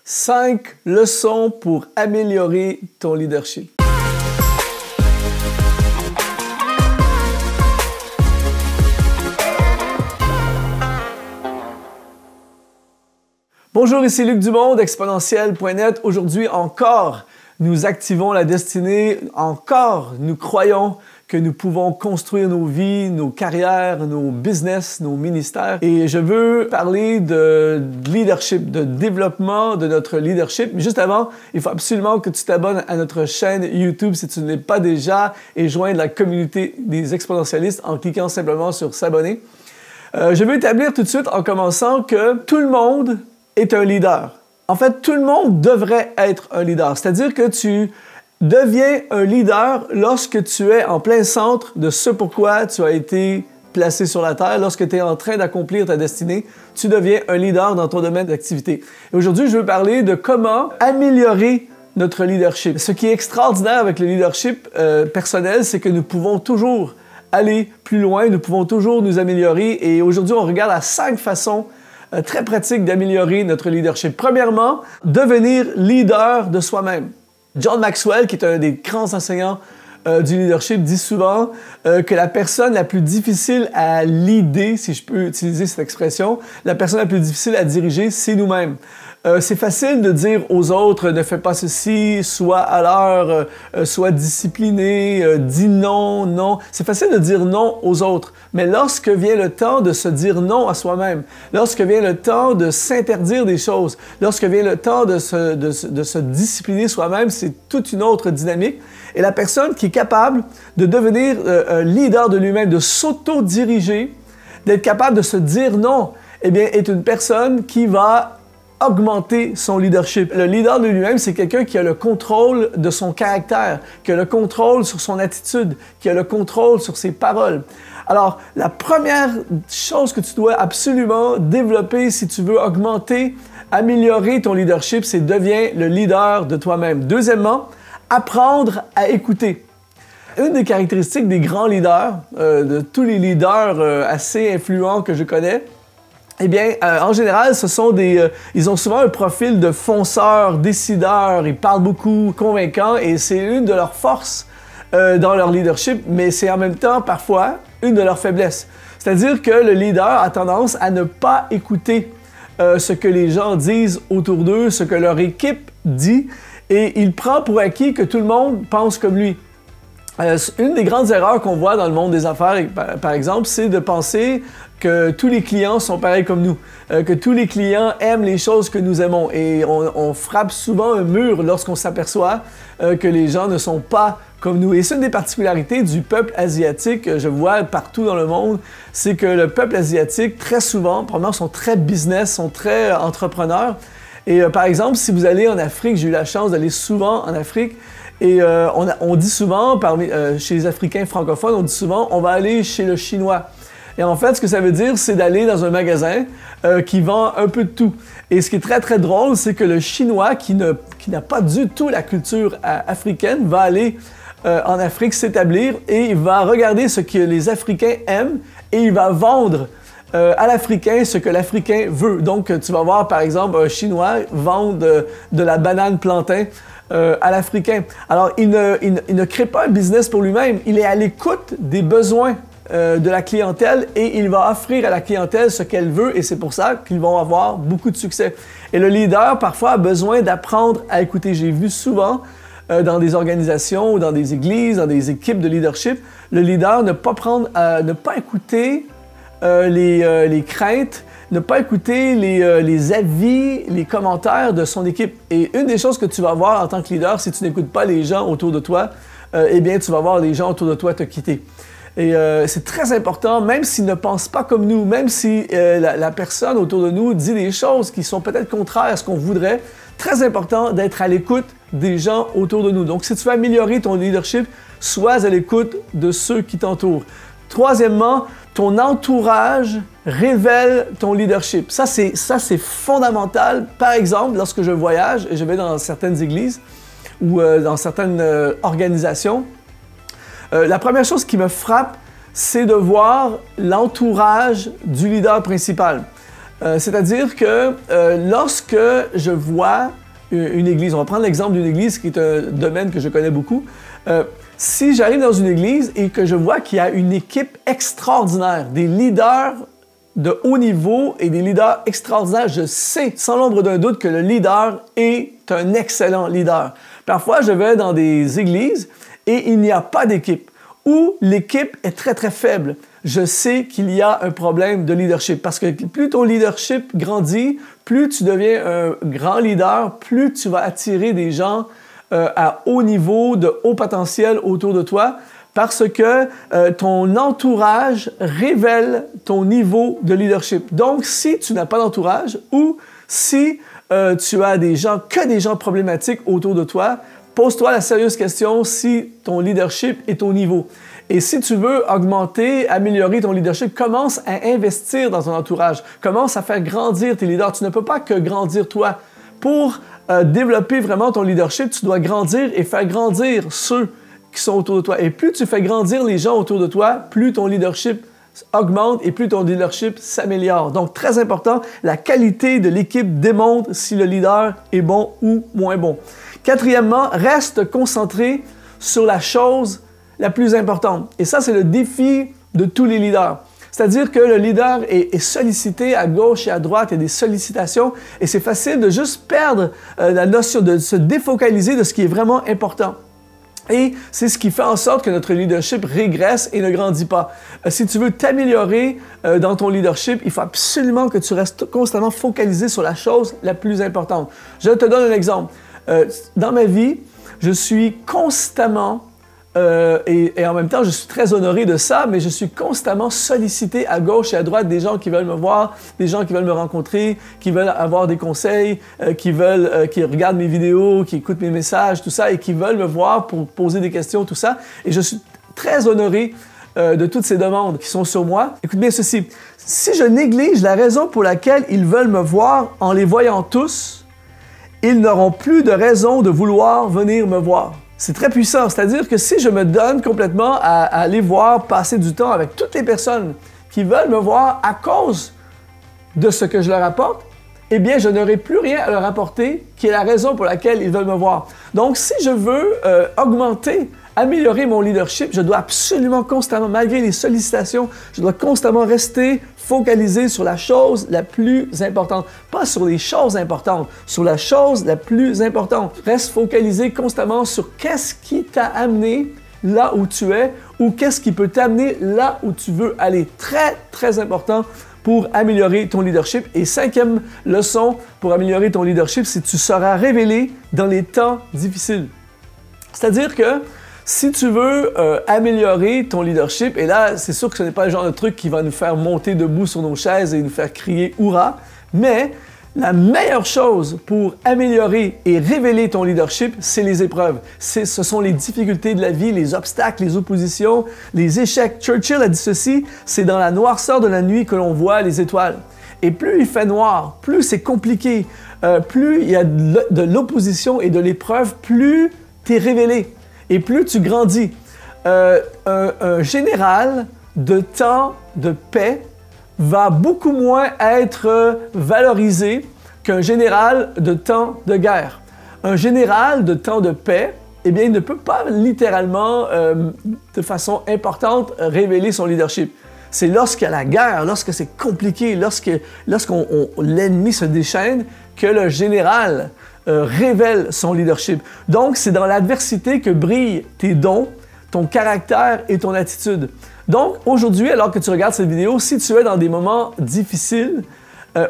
5 leçons pour améliorer ton leadership. Bonjour, ici Luc Dumont d'Exponentiel.net. Aujourd'hui encore, nous activons la destinée. Encore, nous croyons que nous pouvons construire nos vies, nos carrières, nos business, nos ministères. Et je veux parler de leadership, de développement de notre leadership. Mais juste avant, il faut absolument que tu t'abonnes à notre chaîne YouTube si tu ne l'es pas déjà et joindre la communauté des exponentialistes en cliquant simplement sur s'abonner. Je veux établir tout de suite en commençant que tout le monde est un leader. En fait, tout le monde devrait être un leader. C'est-à-dire que tu deviens un leader lorsque tu es en plein centre de ce pourquoi tu as été placé sur la Terre. Lorsque tu es en train d'accomplir ta destinée, tu deviens un leader dans ton domaine d'activité. Et aujourd'hui, je veux parler de comment améliorer notre leadership. Ce qui est extraordinaire avec le leadership personnel, c'est que nous pouvons toujours aller plus loin, nous pouvons toujours nous améliorer. Et aujourd'hui, on regarde à 5 façons très pratiques d'améliorer notre leadership. Premièrement, devenir leader de soi-même. John Maxwell, qui est un des grands enseignants du leadership, dit souvent que la personne la plus difficile à leader, si je peux utiliser cette expression, la personne la plus difficile à diriger, c'est nous-mêmes. C'est facile de dire aux autres « ne fais pas ceci »,« sois à l'heure »,« sois discipliné »,« dis non »,« non ». C'est facile de dire non aux autres. Mais lorsque vient le temps de se dire non à soi-même, lorsque vient le temps de s'interdire des choses, lorsque vient le temps de se discipliner soi-même, c'est toute une autre dynamique. Et la personne qui est capable de devenir un leader de lui-même, de s'auto-diriger, d'être capable de se dire non, eh bien, est une personne qui va augmenter son leadership. Le leader de lui-même, c'est quelqu'un qui a le contrôle de son caractère, qui a le contrôle sur son attitude, qui a le contrôle sur ses paroles. Alors, la première chose que tu dois absolument développer si tu veux augmenter, améliorer ton leadership, c'est deviens le leader de toi-même. Deuxièmement, apprendre à écouter. Une des caractéristiques des grands leaders, de tous les leaders assez influents que je connais, eh bien, en général, ce sont ils ont souvent un profil de fonceur, décideur, ils parlent beaucoup, convaincant, et c'est une de leurs forces dans leur leadership, mais c'est en même temps, parfois, une de leurs faiblesses. C'est-à-dire que le leader a tendance à ne pas écouter ce que les gens disent autour d'eux, ce que leur équipe dit, et il prend pour acquis que tout le monde pense comme lui. Une des grandes erreurs qu'on voit dans le monde des affaires, par exemple, c'est de penser que tous les clients sont pareils comme nous, que tous les clients aiment les choses que nous aimons. Et on frappe souvent un mur lorsqu'on s'aperçoit que les gens ne sont pas comme nous. Et c'est une des particularités du peuple asiatique, je vois partout dans le monde, c'est que le peuple asiatique, très souvent, probablement, sont très business, sont très entrepreneurs. Et par exemple, si vous allez en Afrique, j'ai eu la chance d'aller souvent en Afrique, et on dit souvent, chez les Africains francophones, on dit souvent, on va aller chez le Chinois. Et en fait, ce que ça veut dire, c'est d'aller dans un magasin qui vend un peu de tout. Et ce qui est très, très drôle, c'est que le Chinois, qui n'a pas du tout la culture africaine, va aller en Afrique s'établir et il va regarder ce que les Africains aiment et il va vendre à l'Africain ce que l'Africain veut. Donc, tu vas voir, par exemple, un Chinois vendre de la banane plantain à l'Africain. Alors, il ne crée pas un business pour lui-même, il est à l'écoute des besoins de la clientèle et il va offrir à la clientèle ce qu'elle veut et c'est pour ça qu'ils vont avoir beaucoup de succès. Et le leader, parfois, a besoin d'apprendre à écouter. J'ai vu souvent dans des organisations ou dans des églises, dans des équipes de leadership, le leader ne pas écouter les craintes, ne pas écouter les avis, les commentaires de son équipe. Et une des choses que tu vas voir en tant que leader, si tu n'écoutes pas les gens autour de toi, eh bien, tu vas voir les gens autour de toi te quitter. Et c'est très important, même s'ils ne pensent pas comme nous, même si la personne autour de nous dit des choses qui sont peut-être contraires à ce qu'on voudrait, très important d'être à l'écoute des gens autour de nous. Donc, si tu veux améliorer ton leadership, sois à l'écoute de ceux qui t'entourent. Troisièmement, ton entourage révèle ton leadership. Ça, c'est fondamental. Par exemple, lorsque je voyage et je vais dans certaines églises ou dans certaines organisations, la première chose qui me frappe, c'est de voir l'entourage du leader principal. C'est-à-dire que lorsque je vois une église, on va prendre l'exemple d'une église qui est un domaine que je connais beaucoup. Si j'arrive dans une église et que je vois qu'il y a une équipe extraordinaire, des leaders de haut niveau et des leaders extraordinaires, je sais sans l'ombre d'un doute que le leader est un excellent leader. Parfois, je vais dans des églises et il n'y a pas d'équipe, ou l'équipe est très très faible. Je sais qu'il y a un problème de leadership parce que plus ton leadership grandit, plus tu deviens un grand leader, plus tu vas attirer des gens à haut niveau, de haut potentiel autour de toi parce que ton entourage révèle ton niveau de leadership. Donc, si tu n'as pas d'entourage ou si tu as des gens problématiques autour de toi, pose-toi la sérieuse question si ton leadership est au niveau. Et si tu veux augmenter, améliorer ton leadership, commence à investir dans ton entourage. Commence à faire grandir tes leaders. Tu ne peux pas que grandir toi. Pour développer vraiment ton leadership, tu dois grandir et faire grandir ceux qui sont autour de toi. Et plus tu fais grandir les gens autour de toi, plus ton leadership augmente et plus ton leadership s'améliore. Donc, très important, la qualité de l'équipe démontre si le leader est bon ou moins bon. Quatrièmement, reste concentré sur la chose la plus importante. Et ça, c'est le défi de tous les leaders. C'est-à-dire que le leader est sollicité à gauche et à droite, il y a des sollicitations et c'est facile de juste perdre la notion, de se défocaliser de ce qui est vraiment important. Et c'est ce qui fait en sorte que notre leadership régresse et ne grandit pas. Si tu veux t'améliorer dans ton leadership, il faut absolument que tu restes constamment focalisé sur la chose la plus importante. Je te donne un exemple. Dans ma vie, je suis constamment et en même temps, je suis très honoré de ça, mais je suis constamment sollicité à gauche et à droite des gens qui veulent me voir, des gens qui veulent me rencontrer, qui veulent avoir des conseils, qui regardent mes vidéos, qui écoutent mes messages, tout ça, et qui veulent me voir pour poser des questions, tout ça. Et je suis très honoré de toutes ces demandes qui sont sur moi. Écoute bien ceci, si je néglige la raison pour laquelle ils veulent me voir en les voyant tous, ils n'auront plus de raison de vouloir venir me voir. C'est très puissant, c'est-à-dire que si je me donne complètement à aller voir, passer du temps avec toutes les personnes qui veulent me voir à cause de ce que je leur apporte, eh bien, je n'aurai plus rien à leur apporter qui est la raison pour laquelle ils veulent me voir. Donc, si je veux améliorer mon leadership, je dois absolument constamment, malgré les sollicitations, je dois constamment rester focalisé sur la chose la plus importante. Pas sur les choses importantes, sur la chose la plus importante. Reste focalisé constamment sur qu'est-ce qui t'a amené là où tu es ou qu'est-ce qui peut t'amener là où tu veux aller. Très, très important pour améliorer ton leadership. Et cinquième leçon pour améliorer ton leadership, c'est que tu seras révélé dans les temps difficiles. C'est-à-dire que si tu veux améliorer ton leadership, et là, c'est sûr que ce n'est pas le genre de truc qui va nous faire monter debout sur nos chaises et nous faire crier « Hourra », mais la meilleure chose pour améliorer et révéler ton leadership, c'est les épreuves. Ce sont les difficultés de la vie, les obstacles, les oppositions, les échecs. Churchill a dit ceci, c'est dans la noirceur de la nuit que l'on voit les étoiles. Et plus il fait noir, plus c'est compliqué, plus il y a de l'opposition et de l'épreuve, plus tu es révélé. Et plus tu grandis. Un général de temps de paix va beaucoup moins être valorisé qu'un général de temps de guerre. Un général de temps de paix, eh bien, il ne peut pas littéralement, de façon importante, révéler son leadership. C'est lorsqu'il y a la guerre, lorsque c'est compliqué, l'ennemi se déchaîne, que le général révèle son leadership. Donc, c'est dans l'adversité que brillent tes dons, ton caractère et ton attitude. Donc, aujourd'hui, alors que tu regardes cette vidéo, si tu es dans des moments difficiles,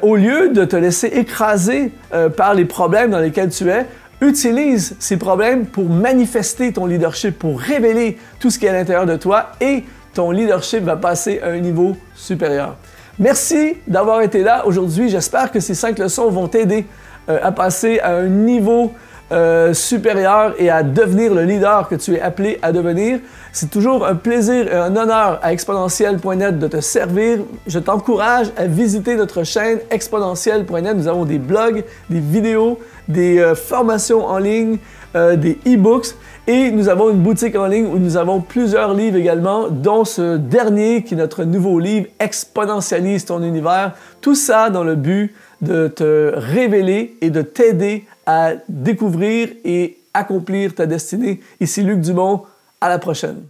au lieu de te laisser écraser par les problèmes dans lesquels tu es, utilise ces problèmes pour manifester ton leadership, pour révéler tout ce qui est à l'intérieur de toi et ton leadership va passer à un niveau supérieur. Merci d'avoir été là aujourd'hui. J'espère que ces 5 leçons vont t'aider à passer à un niveau supérieur et à devenir le leader que tu es appelé à devenir. C'est toujours un plaisir et un honneur à exponentiel.net de te servir. Je t'encourage à visiter notre chaîne exponentiel.net. Nous avons des blogs, des vidéos, des formations en ligne, des e-books et nous avons une boutique en ligne où nous avons plusieurs livres également, dont ce dernier qui est notre nouveau livre Exponentialise ton univers. Tout ça dans le but de te révéler et de t'aider à découvrir et accomplir ta destinée. Ici Luc Dumont, à la prochaine.